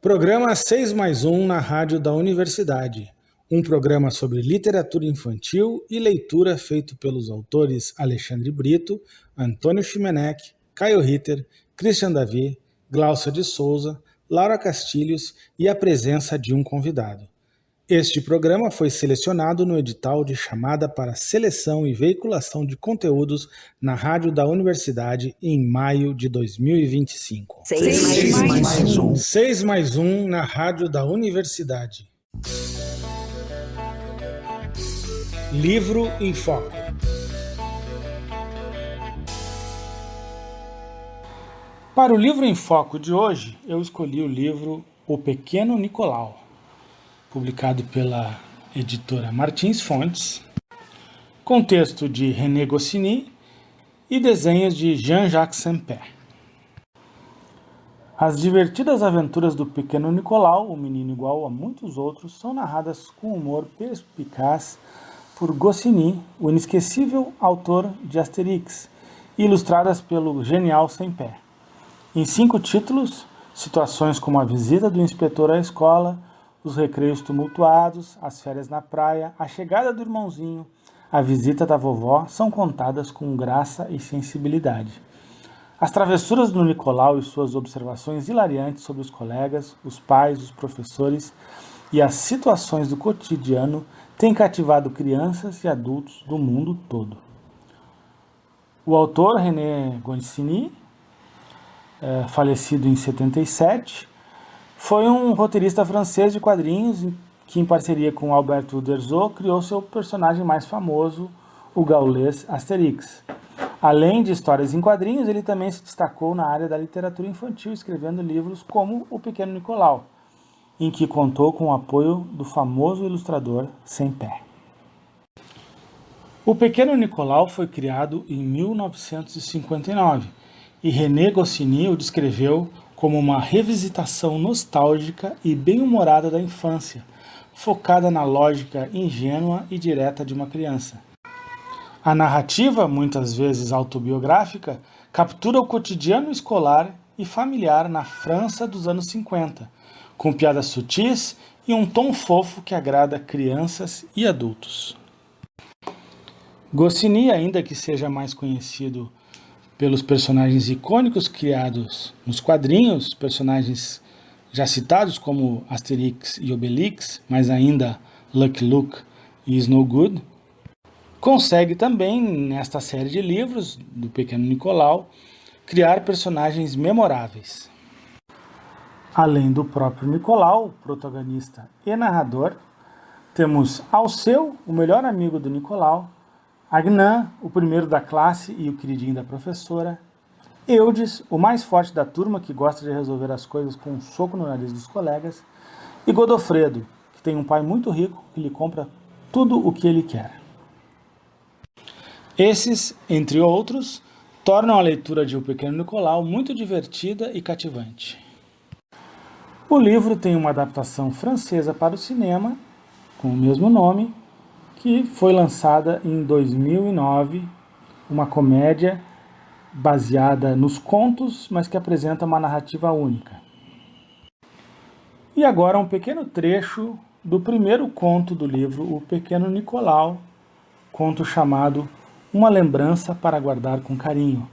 Programa 6 mais 1 na Rádio da Universidade. Um programa sobre literatura infantil e leitura feito pelos autores Alexandre Brito, Antônio Chimenec, Caio Ritter, Christian Davi, Glaucia de Souza, Laura Castilhos e a presença de um convidado. Este programa foi selecionado no edital de chamada para seleção e veiculação de conteúdos na Rádio da Universidade em maio de 2025. 6 mais 1 na Rádio da Universidade. Livro em Foco. Para o livro em foco de hoje, eu escolhi o livro O Pequeno Nicolau, publicado pela editora Martins Fontes, com texto de René Goscinny e desenhos de Jean-Jacques Sempère. As divertidas aventuras do pequeno Nicolau, o menino igual a muitos outros, são narradas com humor perspicaz por Goscinny, o inesquecível autor de Astérix, e ilustradas pelo genial Sempère. Em 5 títulos, situações como a visita do inspetor à escola, os recreios tumultuados, as férias na praia, a chegada do irmãozinho, a visita da vovó são contadas com graça e sensibilidade. As travessuras do Nicolau e suas observações hilariantes sobre os colegas, os pais, os professores e as situações do cotidiano têm cativado crianças e adultos do mundo todo. O autor René Goscinny, falecido em 77, foi um roteirista francês de quadrinhos que, em parceria com Alberto Uderzo, criou seu personagem mais famoso, o gaulês Astérix. Além de histórias em quadrinhos, ele também se destacou na área da literatura infantil, escrevendo livros como O Pequeno Nicolau, em que contou com o apoio do famoso ilustrador Sempère. O Pequeno Nicolau foi criado em 1959 e René Goscinny o descreveu como uma revisitação nostálgica e bem-humorada da infância, focada na lógica ingênua e direta de uma criança. A narrativa, muitas vezes autobiográfica, captura o cotidiano escolar e familiar na França dos anos 50, com piadas sutis e um tom fofo que agrada crianças e adultos. Goscinny, ainda que seja mais conhecido pelos personagens icônicos criados nos quadrinhos, personagens já citados como Astérix e Obelix, mas ainda Lucky Luke e Snow Good, consegue também, nesta série de livros do Pequeno Nicolau, criar personagens memoráveis. Além do próprio Nicolau, protagonista e narrador, temos Alceu, o melhor amigo do Nicolau, Agnan, o primeiro da classe e o queridinho da professora, Eudes, o mais forte da turma que gosta de resolver as coisas com um soco no nariz dos colegas, e Godofredo, que tem um pai muito rico que lhe compra tudo o que ele quer. Esses, entre outros, tornam a leitura de O Pequeno Nicolau muito divertida e cativante. O livro tem uma adaptação francesa para o cinema, com o mesmo nome, que foi lançada em 2009, uma comédia baseada nos contos, mas que apresenta uma narrativa única. E agora um pequeno trecho do primeiro conto do livro O Pequeno Nicolau, conto chamado Uma Lembrança para Guardar com Carinho.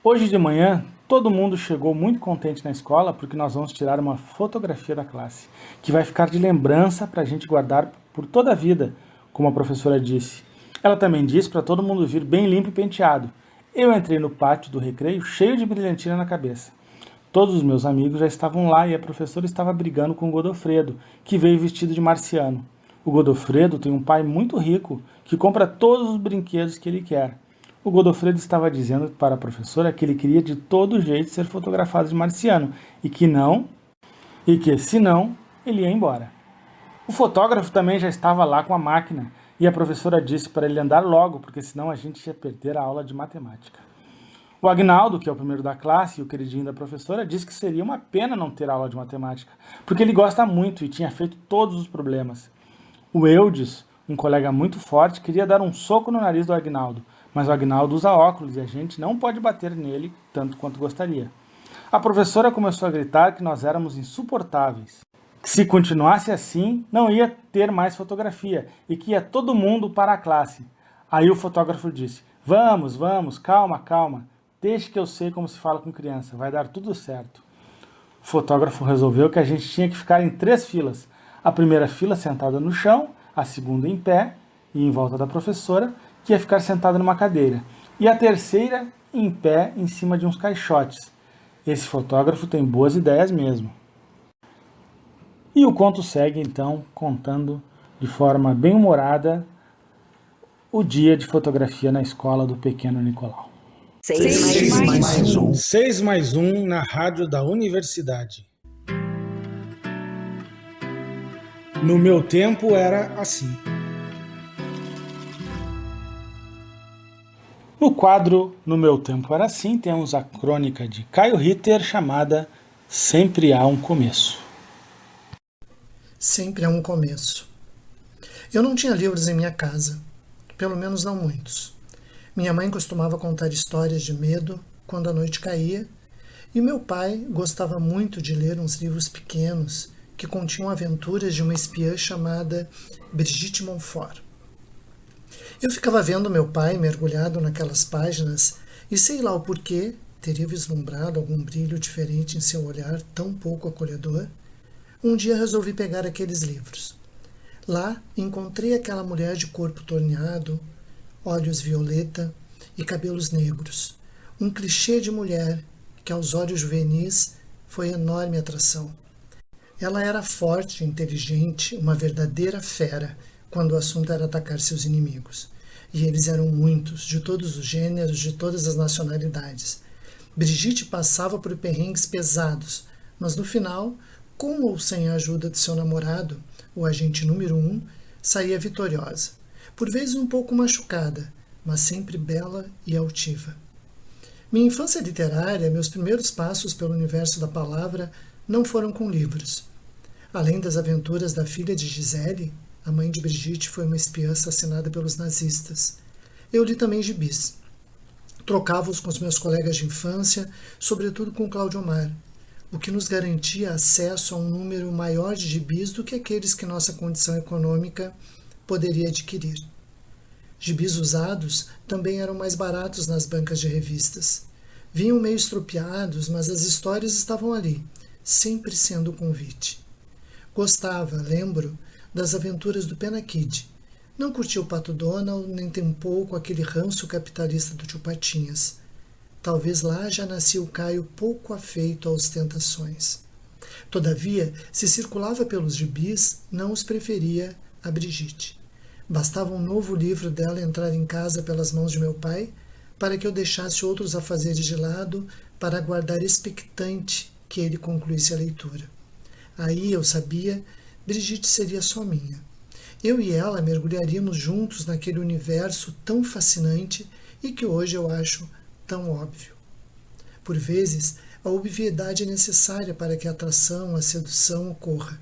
Hoje de manhã, todo mundo chegou muito contente na escola porque nós vamos tirar uma fotografia da classe, que vai ficar de lembrança para a gente guardar por toda a vida, como a professora disse. Ela também disse para todo mundo vir bem limpo e penteado. Eu entrei no pátio do recreio cheio de brilhantina na cabeça. Todos os meus amigos já estavam lá e a professora estava brigando com o Godofredo, que veio vestido de marciano. O Godofredo tem um pai muito rico que compra todos os brinquedos que ele quer. O Godofredo estava dizendo para a professora que ele queria de todo jeito ser fotografado de marciano e que se não, ele ia embora. O fotógrafo também já estava lá com a máquina e a professora disse para ele andar logo, porque senão a gente ia perder a aula de matemática. O Agnaldo, que é o primeiro da classe e o queridinho da professora, disse que seria uma pena não ter aula de matemática, porque ele gosta muito e tinha feito todos os problemas. O Eudes, um colega muito forte, queria dar um soco no nariz do Agnaldo, mas o Agnaldo usa óculos e a gente não pode bater nele tanto quanto gostaria. A professora começou a gritar que nós éramos insuportáveis, que se continuasse assim, não ia ter mais fotografia e que ia todo mundo para a classe. Aí o fotógrafo disse: vamos, calma, deixe que eu sei como se fala com criança, vai dar tudo certo. O fotógrafo resolveu que a gente tinha que ficar em 3 filas. A primeira fila sentada no chão, a segunda em pé e em volta da professora, que ia ficar sentada numa cadeira, e a terceira em pé em cima de uns caixotes. Esse fotógrafo tem boas ideias mesmo. E o conto segue então contando de forma bem humorada o dia de fotografia na escola do pequeno Nicolau. 6 mais 1 na rádio da universidade. No meu tempo era assim. No quadro No Meu Tempo Era Assim, temos a crônica de Caio Ritter chamada Sempre Há um Começo. Sempre há um começo. Eu não tinha livros em minha casa, pelo menos não muitos. Minha mãe costumava contar histórias de medo quando a noite caía, e meu pai gostava muito de ler uns livros pequenos que continham aventuras de uma espiã chamada Brigitte Montfort. Eu ficava vendo meu pai mergulhado naquelas páginas e sei lá o porquê teria vislumbrado algum brilho diferente em seu olhar tão pouco acolhedor. Um dia resolvi pegar aqueles livros. Lá encontrei aquela mulher de corpo torneado, olhos violeta e cabelos negros. Um clichê de mulher que aos olhos juvenis foi enorme atração. Ela era forte, inteligente, uma verdadeira fera, quando o assunto era atacar seus inimigos. E eles eram muitos, de todos os gêneros, de todas as nacionalidades. Brigitte passava por perrengues pesados, mas no final, com ou sem a ajuda de seu namorado, o agente número 1, saía vitoriosa. Por vezes um pouco machucada, mas sempre bela e altiva. Minha infância literária, meus primeiros passos pelo universo da palavra, não foram com livros. Além das aventuras da filha de Gisele, a mãe de Brigitte foi uma espiã assassinada pelos nazistas. Eu li também gibis. Trocava-os com os meus colegas de infância, sobretudo com Cláudio Omar, o que nos garantia acesso a um número maior de gibis do que aqueles que nossa condição econômica poderia adquirir. Gibis usados também eram mais baratos nas bancas de revistas. Vinham meio estropiados, mas as histórias estavam ali, sempre sendo o convite. Gostava, lembro, das aventuras do Pena Kid. Não curtia o Pato Donald, nem tampouco aquele ranço capitalista do Tio Patinhas. Talvez lá já nascia o Caio pouco afeito a ostentações. Todavia, se circulava pelos gibis, não os preferia a Brigitte. Bastava um novo livro dela entrar em casa pelas mãos de meu pai para que eu deixasse outros afazeres de lado para aguardar expectante que ele concluísse a leitura. Aí, eu sabia, Brigitte seria só minha. Eu e ela mergulharíamos juntos naquele universo tão fascinante e que hoje eu acho tão óbvio. Por vezes, a obviedade é necessária para que a atração, a sedução ocorra.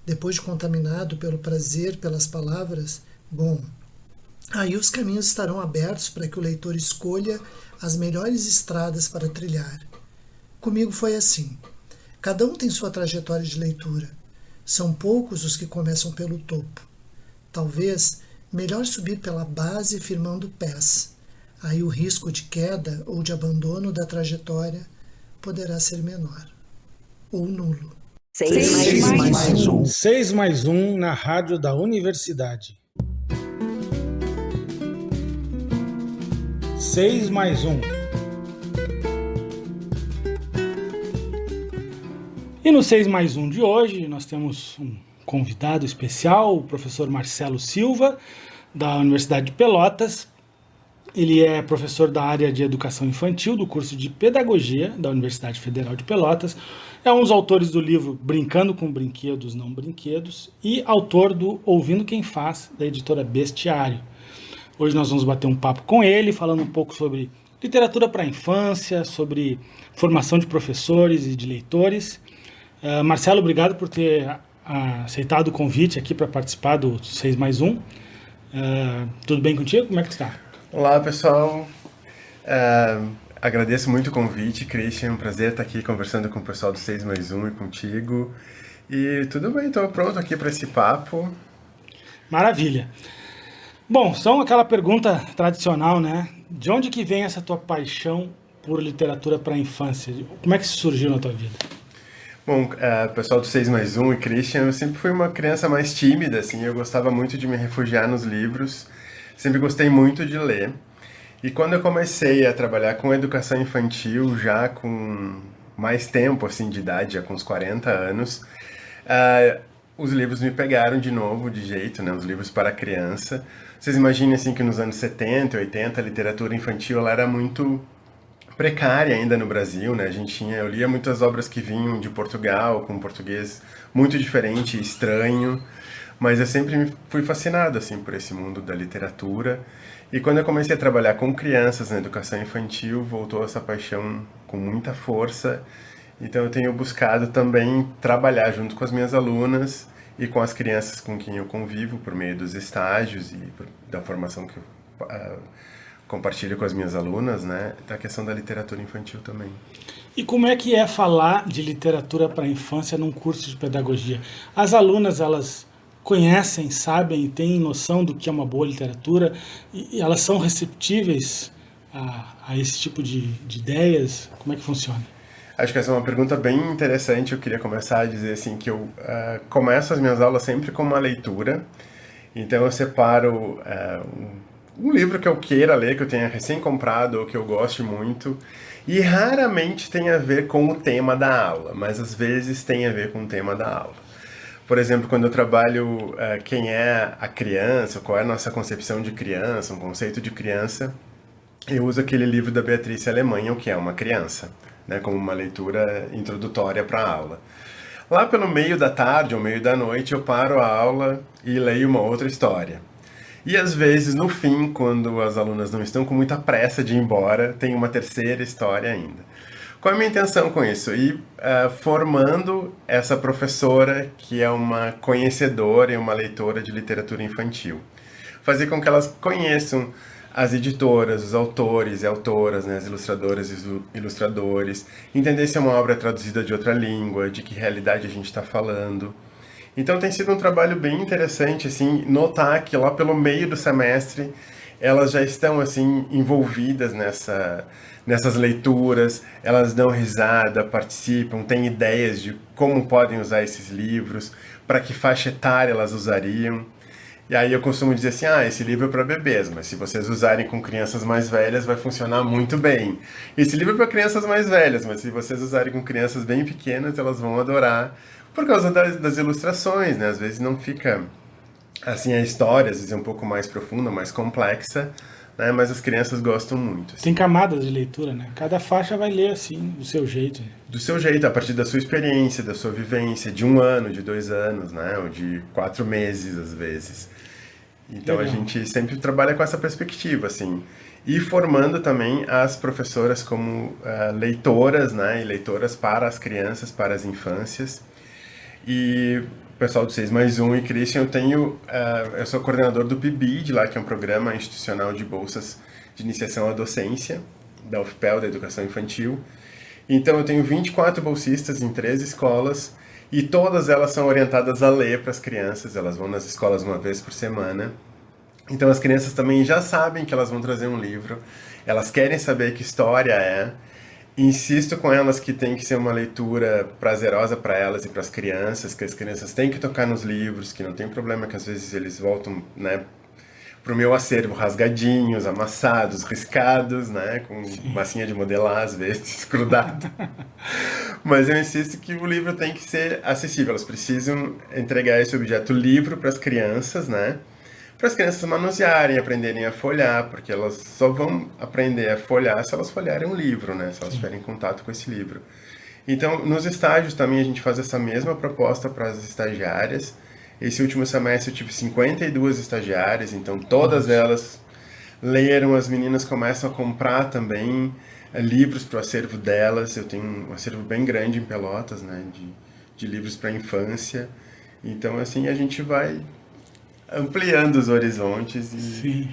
Depois de contaminado pelo prazer, pelas palavras, bom, aí os caminhos estarão abertos para que o leitor escolha as melhores estradas para trilhar. Comigo foi assim. Cada um tem sua trajetória de leitura. São poucos os que começam pelo topo. Talvez melhor subir pela base firmando pés. Aí o risco de queda ou de abandono da trajetória poderá ser menor. Ou nulo. 6 mais 1 na rádio da universidade. 6 mais 1. E no 6 mais 1 de hoje, nós temos um convidado especial, o professor Marcelo Silva, da Universidade de Pelotas. Ele é professor da área de educação infantil do curso de pedagogia da Universidade Federal de Pelotas. É um dos autores do livro Brincando com Brinquedos, Não Brinquedos e autor do Ouvindo Quem Faz, da editora Bestiário. Hoje nós vamos bater um papo com ele, falando um pouco sobre literatura para a infância, sobre formação de professores e de leitores. Marcelo, obrigado por ter aceitado o convite aqui para participar do 6 mais 1. Tudo bem contigo? Como é que está? Olá, pessoal. Agradeço muito o convite, Christian. É um prazer estar aqui conversando com o pessoal do 6 mais um e contigo. E tudo bem, estou pronto aqui para esse papo. Maravilha. Bom, só aquela pergunta tradicional, né? De onde que vem essa tua paixão por literatura para a infância? Como é que isso surgiu na tua vida? Bom, pessoal do 6 mais um e Christian, eu sempre fui uma criança mais tímida, assim, eu gostava muito de me refugiar nos livros, sempre gostei muito de ler. E quando eu comecei a trabalhar com educação infantil, já com mais tempo, assim, de idade, já com uns 40 anos, ah, os livros me pegaram de novo, de jeito, né? Os livros para criança. Vocês imaginem, assim, que nos anos 70 e 80, a literatura infantil, ela era muito precária ainda no Brasil, né? Eu lia muitas obras que vinham de Portugal, com um português muito diferente, estranho, mas eu sempre fui fascinado assim por esse mundo da literatura. E quando eu comecei a trabalhar com crianças na educação infantil, voltou essa paixão com muita força. Então eu tenho buscado também trabalhar junto com as minhas alunas e com as crianças com quem eu convivo por meio dos estágios e da formação que eu compartilho com as minhas alunas, né, da questão da literatura infantil também. E como é que é falar de literatura para a infância num curso de pedagogia? As alunas, elas conhecem, sabem, têm noção do que é uma boa literatura e elas são receptíveis a esse tipo de ideias? Como é que funciona? Acho que essa é uma pergunta bem interessante. Eu queria começar a dizer assim que eu começo as minhas aulas sempre com uma leitura. Então eu separo um livro que eu queira ler, que eu tenha recém comprado ou que eu goste muito. E raramente tem a ver com o tema da aula, mas às vezes tem a ver com o tema da aula. Por exemplo, quando eu trabalho quem é a criança, qual é a nossa concepção de criança, um conceito de criança, eu uso aquele livro da Beatriz Alemanha, O que é uma criança, né, como uma leitura introdutória para a aula. Lá pelo meio da tarde ou meio da noite eu paro a aula e leio uma outra história. E às vezes, no fim, quando as alunas não estão com muita pressa de ir embora, tem uma terceira história ainda. Qual é a minha intenção com isso? Ir formando essa professora que é uma conhecedora e uma leitora de literatura infantil. Fazer com que elas conheçam as editoras, os autores e autoras, né, as ilustradoras e os ilustradores, entender se é uma obra traduzida de outra língua, de que realidade a gente está falando. Então tem sido um trabalho bem interessante, assim, notar que lá pelo meio do semestre elas já estão, assim, envolvidas nessas leituras, elas dão risada, participam, têm ideias de como podem usar esses livros, para que faixa etária elas usariam. E aí eu costumo dizer assim, esse livro é para bebês, mas se vocês usarem com crianças mais velhas vai funcionar muito bem. Esse livro é para crianças mais velhas, mas se vocês usarem com crianças bem pequenas, elas vão adorar. Por causa das ilustrações, né? Às vezes não fica, assim, a história, às vezes é um pouco mais profunda, mais complexa, né? Mas as crianças gostam muito. Assim. Tem camadas de leitura, né? Cada faixa vai ler assim, do seu jeito. Do seu jeito, a partir da sua experiência, da sua vivência, de 1 ano, de 2 anos, né? Ou de 4 meses, às vezes. Então a gente sempre trabalha com essa perspectiva, assim. E formando também as professoras como leitoras, né? E leitoras para as crianças, para as infâncias. E o pessoal do 6 mais um e Christian, eu sou coordenador do PIBID, lá, que é um programa institucional de bolsas de iniciação à docência, da UFPEL, da Educação Infantil. Então eu tenho 24 bolsistas em 3 escolas, e todas elas são orientadas a ler para as crianças, elas vão nas escolas uma vez por semana. Então as crianças também já sabem que elas vão trazer um livro, elas querem saber que história é. Insisto com elas que tem que ser uma leitura prazerosa para elas e para as crianças, que as crianças têm que tocar nos livros, que não tem problema que às vezes eles voltam, né, pro meu acervo rasgadinhos, amassados, riscados, né, com massinha de modelar às vezes, grudado. Mas eu insisto que o livro tem que ser acessível, elas precisam entregar esse objeto livro para as crianças, né, para as crianças manusearem, aprenderem a folhear, porque elas só vão aprender a folhear se elas folhearem um livro, né? Se elas tiverem contato com esse livro. Então, nos estágios também a gente faz essa mesma proposta para as estagiárias. Esse último semestre eu tive 52 estagiárias, então todas elas leram, as meninas começam a comprar também livros para o acervo delas. Eu tenho um acervo bem grande em Pelotas, né? De livros para a infância. Então, assim, a gente vai ampliando os horizontes. Sim.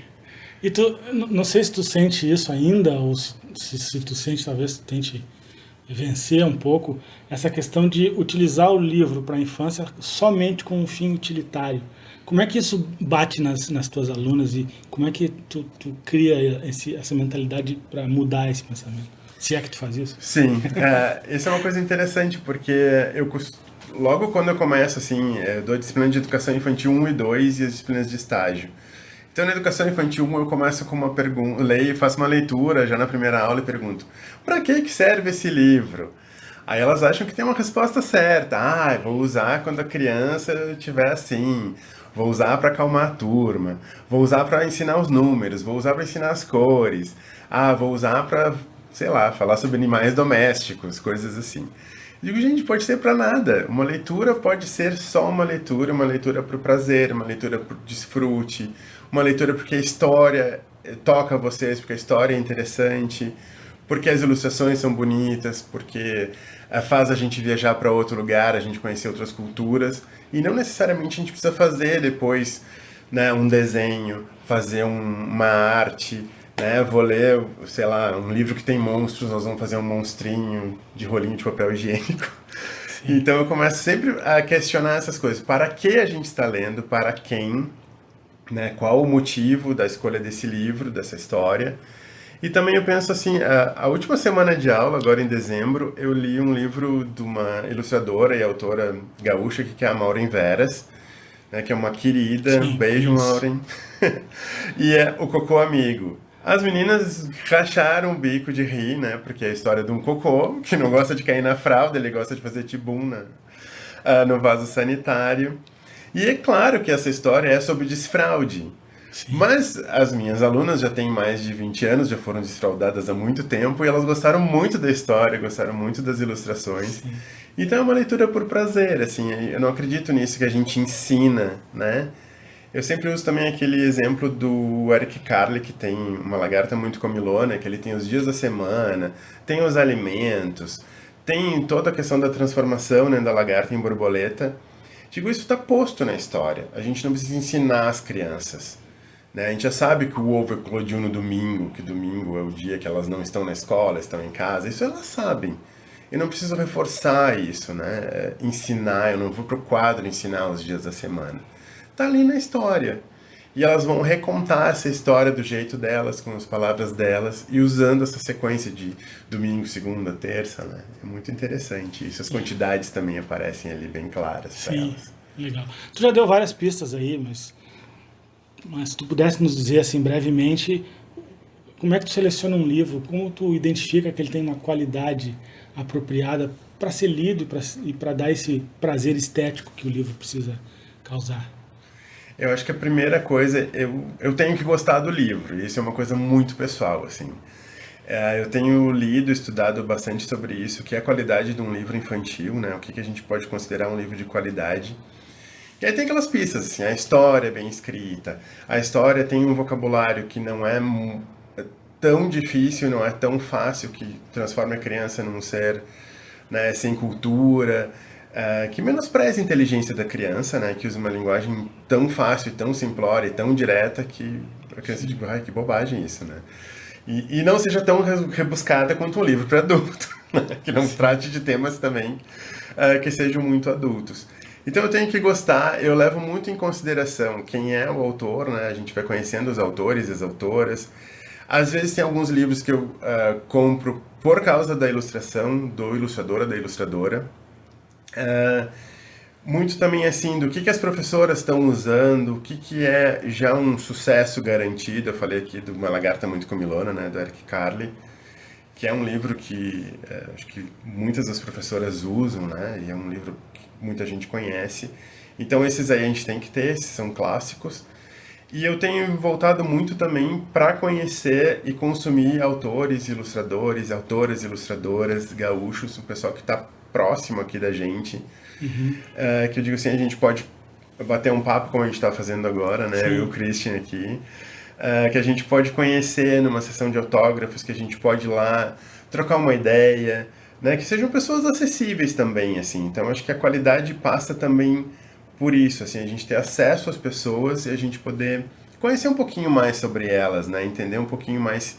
E tu, não sei se tu sente isso ainda, ou se se tu sente, talvez tu tente vencer um pouco essa questão de utilizar o livro para a infância somente com um fim utilitário. Como é que isso bate nas tuas alunas e como é que tu cria essa mentalidade para mudar esse pensamento? Se é que tu faz isso? Sim, isso é uma coisa interessante, porque logo quando eu começo, assim, eu dou a disciplina de educação infantil 1 e 2 e as disciplinas de estágio. Então, na educação infantil 1, eu começo com uma pergunta, faço uma leitura já na primeira aula e pergunto: para que serve esse livro? Aí elas acham que tem uma resposta certa. Vou usar quando a criança estiver assim, vou usar para acalmar a turma, vou usar para ensinar os números, vou usar para ensinar as cores, vou usar para, sei lá, falar sobre animais domésticos, coisas assim. Digo, gente, pode ser para nada. Uma leitura pode ser só uma leitura para o prazer, uma leitura para o desfrute, uma leitura porque a história toca vocês, porque a história é interessante, porque as ilustrações são bonitas, porque faz a gente viajar para outro lugar, a gente conhecer outras culturas, e não necessariamente a gente precisa fazer depois, né, um desenho, fazer uma arte, né, vou ler, sei lá, um livro que tem monstros, nós vamos fazer um monstrinho de rolinho de papel higiênico. Sim. Então eu começo sempre a questionar essas coisas. Para que a gente está lendo? Para quem? Né, qual o motivo da escolha desse livro, dessa história? E também eu penso assim, a última semana de aula, agora em dezembro, eu li um livro de uma ilustradora e autora gaúcha, que é a Maureen Veras, né, que é uma querida. Sim, beijo, Maureen. E é O Cocô Amigo. As meninas racharam o bico de rir, né, porque é a história de um cocô, que não gosta de cair na fralda, ele gosta de fazer tibum no vaso sanitário. E é claro que essa história é sobre desfraude. Sim. Mas as minhas alunas já têm mais de 20 anos, já foram desfraudadas há muito tempo, e elas gostaram muito da história, gostaram muito das ilustrações. Sim. Então é uma leitura por prazer, assim, eu não acredito nisso que a gente ensina, né? Eu sempre uso também aquele exemplo do Eric Carle, que tem uma lagarta muito comilona, que ele tem os dias da semana, tem os alimentos, tem toda a questão da transformação, né, da lagarta em borboleta. Digo, isso está posto na história. A gente não precisa ensinar as crianças. Né? A gente já sabe que o ovo eclodiu no domingo, que domingo é o dia que elas não estão na escola, estão em casa. Isso elas sabem. Eu não preciso reforçar isso, né? Ensinar, eu não vou para o quadro ensinar os dias da semana. Está ali na história. E elas vão recontar essa história do jeito delas, com as palavras delas, e usando essa sequência de domingo, segunda, terça, né? É muito interessante isso. As quantidades também aparecem ali bem claras para elas. Sim, legal. Tu já deu várias pistas aí, mas se tu pudesse nos dizer assim brevemente, como é que tu seleciona um livro, como tu identifica que ele tem uma qualidade apropriada para ser lido e para dar esse prazer estético que o livro precisa causar? Eu acho que a primeira coisa, eu tenho que gostar do livro, e isso é uma coisa muito pessoal, assim. Eu tenho lido, estudado bastante sobre isso, o que é a qualidade de um livro infantil, né? O que a gente pode considerar um livro de qualidade. E aí tem aquelas pistas, assim, a história é bem escrita, a história tem um vocabulário que não é tão difícil, não é tão fácil, que transforma a criança num ser, né, sem cultura, que menospreza a inteligência da criança, né, que usa uma linguagem tão fácil, tão simplória e tão direta que a criança diz, ai, que bobagem isso, né? E não seja tão rebuscada quanto um livro para adulto, né, que não trate de temas também que sejam muito adultos. Então eu tenho que gostar, eu levo muito em consideração quem é o autor, né? A gente vai conhecendo os autores e as autoras. Às vezes tem alguns livros que eu compro por causa da ilustração, do ilustrador ou da ilustradora. Muito também assim, do que as professoras estão usando, o que é já um sucesso garantido. Eu falei aqui de Uma Lagarta Muito Comilona, né? Do Eric Carle, que é um livro que acho que muitas das professoras usam, né? E é um livro muita gente conhece. Então esses aí a gente tem que ter, esses são clássicos. E eu tenho voltado muito também para conhecer e consumir autores, ilustradores, autoras, ilustradoras, gaúchos, o pessoal que está próximo aqui da gente. Uhum. Que eu digo assim, a gente pode bater um papo como a gente está fazendo agora, né? Eu e o Christian aqui. Que a gente pode conhecer numa sessão de autógrafos, que a gente pode ir lá trocar uma ideia, né, que sejam pessoas acessíveis também, assim. Então, acho que a qualidade passa também por isso, assim, a gente ter acesso às pessoas e a gente poder conhecer um pouquinho mais sobre elas, né, entender um pouquinho mais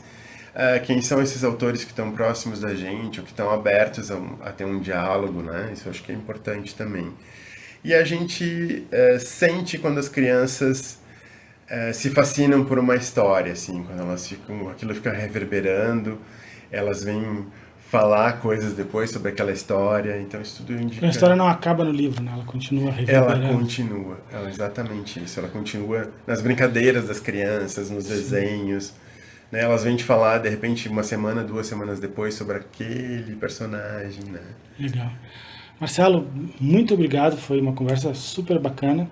quem são esses autores que estão próximos da gente, ou que estão abertos a ter um diálogo, né? Isso eu acho que é importante também. E a gente sente quando as crianças se fascinam por uma história, assim, quando elas ficam, aquilo fica reverberando, elas vêm falar coisas depois sobre aquela história, então isso tudo indica... A história não acaba no livro, né? Ela continua reverberando. Ela continua, exatamente isso, ela continua nas brincadeiras das crianças, nos desenhos, né? Elas vêm te falar, de repente, uma semana, 2 semanas depois, sobre aquele personagem, né? Legal. Marcelo, muito obrigado, foi uma conversa super bacana.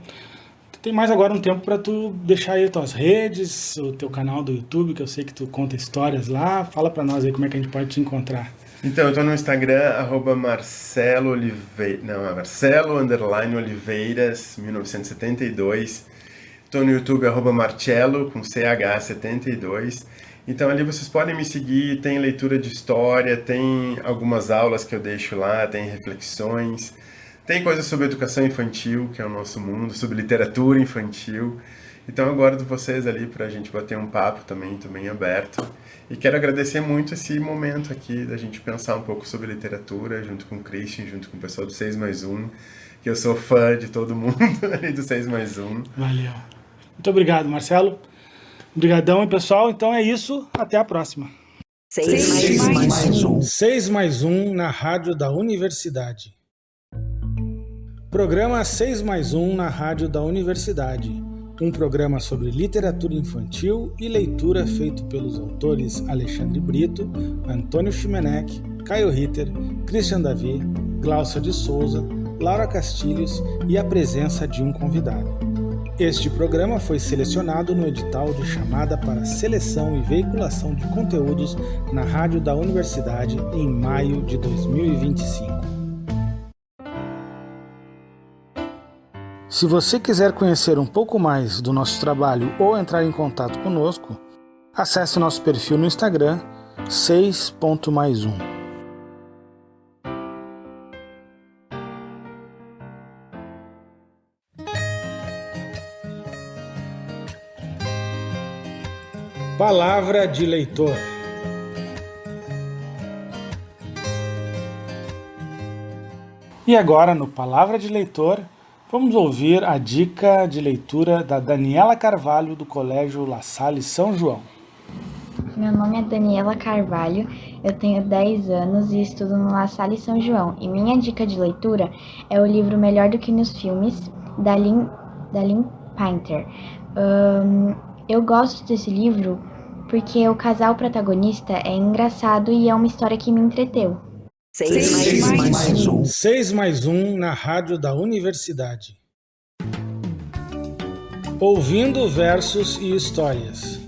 Tu tem mais agora um tempo para tu deixar aí as tuas redes, o teu canal do YouTube, que eu sei que tu conta histórias lá. Fala para nós aí como é que a gente pode te encontrar. Então, eu tô no Instagram, @Marcelo_Oliveiras 1972. Tô no YouTube, @Marcelo, com CH72. Então ali vocês podem me seguir, tem leitura de história, tem algumas aulas que eu deixo lá, tem reflexões, tem coisas sobre educação infantil, que é o nosso mundo, sobre literatura infantil. Então eu aguardo vocês ali pra gente bater um papo também, tô bem aberto. E quero agradecer muito esse momento aqui da gente pensar um pouco sobre literatura, junto com o Christian, junto com o pessoal do 6+1, que eu sou fã de todo mundo ali do 6+1. Valeu. Muito obrigado, Marcelo. Obrigadão, pessoal. Então é isso. Até a próxima. 6+1. 6+1 na Rádio da Universidade. Programa 6+1 na Rádio da Universidade. Um programa sobre literatura infantil e leitura feito pelos autores Alexandre Brito, Antônio Chimenec, Caio Ritter, Christian Davi, Glaucia de Souza, Laura Castilhos e a presença de um convidado. Este programa foi selecionado no edital de chamada para seleção e veiculação de conteúdos na Rádio da Universidade em maio de 2025. Se você quiser conhecer um pouco mais do nosso trabalho ou entrar em contato conosco, acesse nosso perfil no Instagram 6.mais1. Palavra de leitor. E agora, no Palavra de Leitor, vamos ouvir a dica de leitura da Daniela Carvalho, do Colégio La Salle São João. Meu nome é Daniela Carvalho, eu tenho 10 anos e estudo no La Salle São João. E minha dica de leitura é o livro Melhor do que nos Filmes, da Lynn Painter. Eu gosto desse livro porque o casal protagonista é engraçado e é uma história que me entreteu. 6+1. 6+1 na Rádio da Universidade. Ouvindo versos e histórias.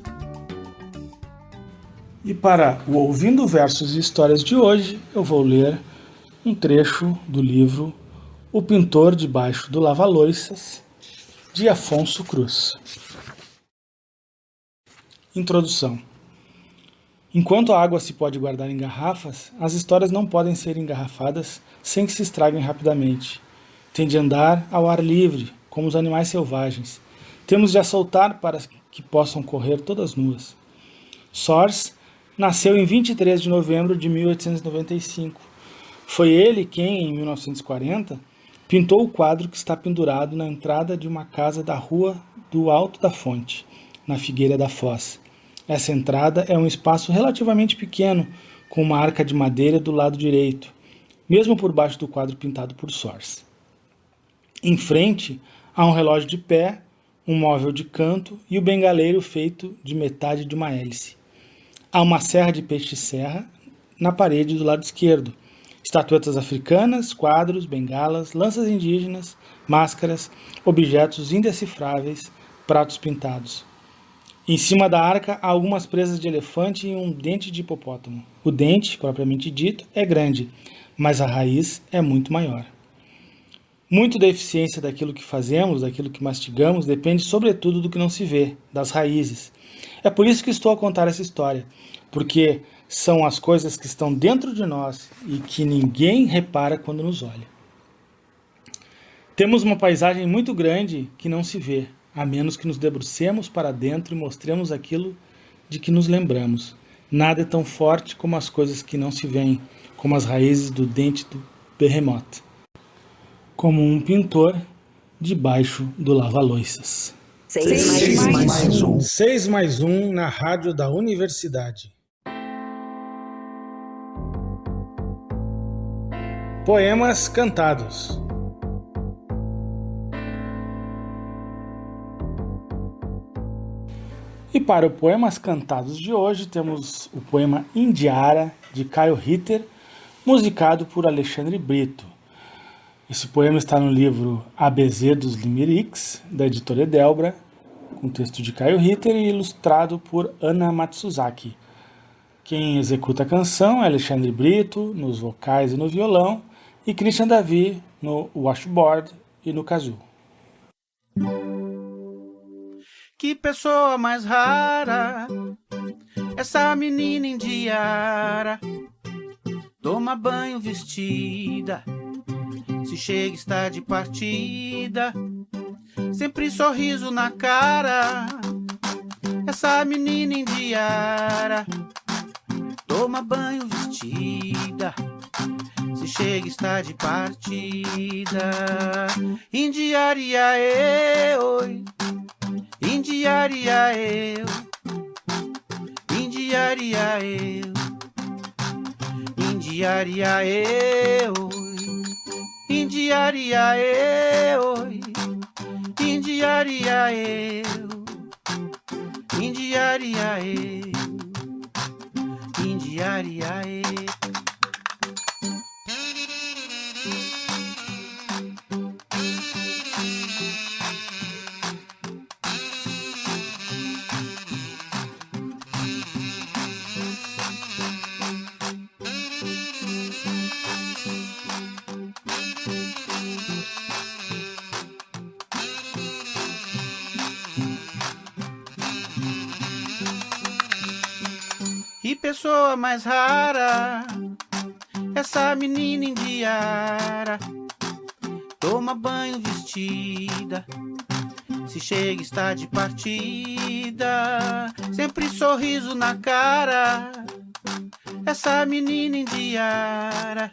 E para o Ouvindo Versos e Histórias de hoje, eu vou ler um trecho do livro O Pintor Debaixo do Lava-Loiças, de Afonso Cruz. Introdução. Enquanto a água se pode guardar em garrafas, as histórias não podem ser engarrafadas sem que se estraguem rapidamente. Tem de andar ao ar livre, como os animais selvagens. Temos de as soltar para que possam correr todas nuas. Sors nasceu em 23 de novembro de 1895. Foi ele quem, em 1940, pintou o quadro que está pendurado na entrada de uma casa da rua do Alto da Fonte, na Figueira da Foz. Essa entrada é um espaço relativamente pequeno, com uma arca de madeira do lado direito, mesmo por baixo do quadro pintado por Sors. Em frente, há um relógio de pé, um móvel de canto e o bengaleiro feito de metade de uma hélice. Há uma serra de peixe-serra na parede do lado esquerdo, estatuetas africanas, quadros, bengalas, lanças indígenas, máscaras, objetos indecifráveis, pratos pintados. Em cima da arca há algumas presas de elefante e um dente de hipopótamo. O dente, propriamente dito, é grande, mas a raiz é muito maior. Muito da eficiência daquilo que fazemos, daquilo que mastigamos, depende sobretudo do que não se vê, das raízes. É por isso que estou a contar essa história, porque são as coisas que estão dentro de nós e que ninguém repara quando nos olha. Temos uma paisagem muito grande que não se vê, a menos que nos debrucemos para dentro e mostremos aquilo de que nos lembramos. Nada é tão forte como as coisas que não se veem, como as raízes do dente do Behemoth. Como um pintor debaixo do lava-loiças. 6 mais 1. 6 mais 1 na rádio da universidade. Poemas cantados. E para o Poemas Cantados de hoje, temos o poema Indiara, de Caio Ritter, musicado por Alexandre Brito. Esse poema está no livro ABZ dos Limericks, da editora Edelbra, com texto de Caio Ritter e ilustrado por Ana Matsuzaki. Quem executa a canção é Alexandre Brito, nos vocais e no violão, e Christian Davi, no washboard e no kazoo. Que pessoa mais rara, essa menina indiara. Toma banho vestida, se chega está de partida. Sempre sorriso na cara, essa menina indiara. Toma banho vestida, se chega está de partida. Indiaria oi, indiaria eu, indiaria eu, indiaria eu, indiaria eu, indiaria eu, indiaria eu, indiaria eu. Que pessoa mais rara, essa menina indiara. Toma banho vestida, se chega está de partida. Sempre sorriso na cara, essa menina indiara.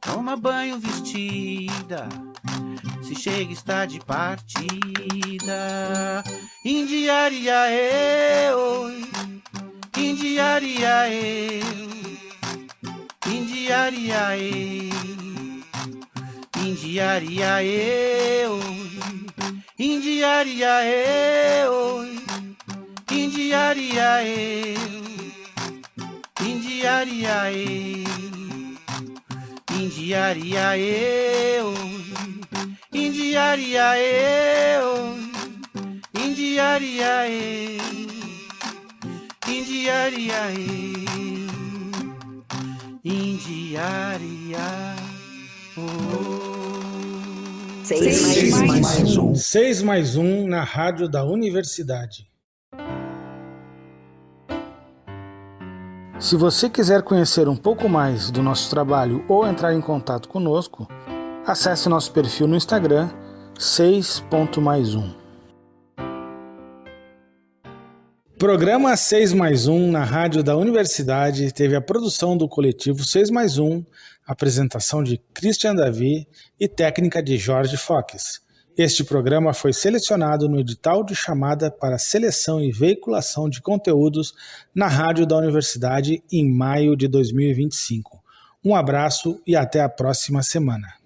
Toma banho vestida, se chega está de partida. Indiaria eu, indiaria eu, indiaria eu, indiaria eu, indiaria eu, indiaria eu, indiaria eu, indiaria eu, indiaria eu, indiaria eu, indiaria eu, indiaria oh. 6 mais 1. 6 mais 1 na rádio da universidade. Se você quiser conhecer um pouco mais do nosso trabalho ou entrar em contato conosco, acesse nosso perfil no Instagram 6.mais1. Programa 6 mais 1 na rádio da universidade teve a produção do coletivo 6 mais 1, apresentação de Christian Davi e técnica de Jorge Fox. Este programa foi selecionado no edital de chamada para seleção e veiculação de conteúdos na rádio da universidade em maio de 2025. Um abraço e até a próxima semana.